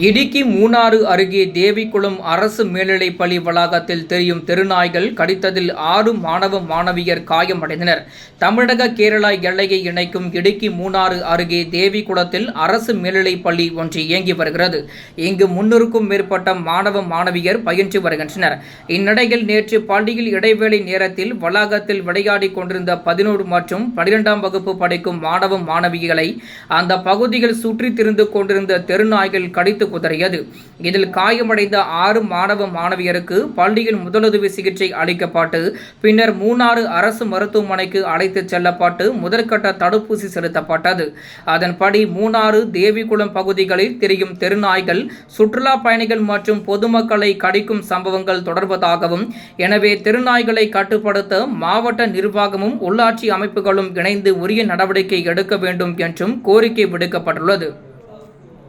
இடுக்கி மூணாறு அருகே தேவிகுளம் அரசு மேல்நிலைப்பள்ளி வளாகத்தில் தெரியும் தெருநாய்கள் கடித்ததில் 6 மாணவ மாணவியர் காயமடைந்தனர். தமிழக கேரளா எல்லையை இணைக்கும் இடுக்கி மூணாறு அருகே தேவிகுளத்தில் அரசு மேல்நிலைப்பள்ளி ஒன்று இயங்கி வருகிறது. இங்கு 300க்கும் மேற்பட்ட மாணவ மாணவியர் பயின்று வருகின்றனர். இந்நிலையில் நேற்று பள்ளியில் இடைவேளை நேரத்தில் வளாகத்தில் விளையாடிக் கொண்டிருந்த 11 மற்றும் 12ஆம் வகுப்பு படிக்கும் மாணவ மாணவிகளை அந்த பகுதியில் சுற்றித் திரிந்து கொண்டிருந்த தெருநாய்கள் கடித்து குதறியது. இதில் காயமடைந்த 6 மாணவ மாணவியருக்கு பள்ளியில் முதலுதவி சிகிச்சை அளிக்கப்பட்டு பின்னர் மூணாறு அரசு மருத்துவமனைக்கு அழைத்துச் செல்லப்பட்டு முதற்கட்ட தடுப்பூசி செலுத்தப்பட்டது. அதன்படி மூணாறு தேவிகுளம் பகுதிகளில் திரியும் தெருநாய்கள் சுற்றுலா பயணிகள் மற்றும் பொதுமக்களை கடிக்கும் சம்பவங்கள் தொடர்வதாகவும், எனவே தெருநாய்களை கட்டுப்படுத்த மாவட்ட நிர்வாகமும் உள்ளாட்சி அமைப்புகளும் இணைந்து உரிய நடவடிக்கை எடுக்க வேண்டும் என்றும் கோரிக்கை விடுக்கப்பட்டுள்ளது.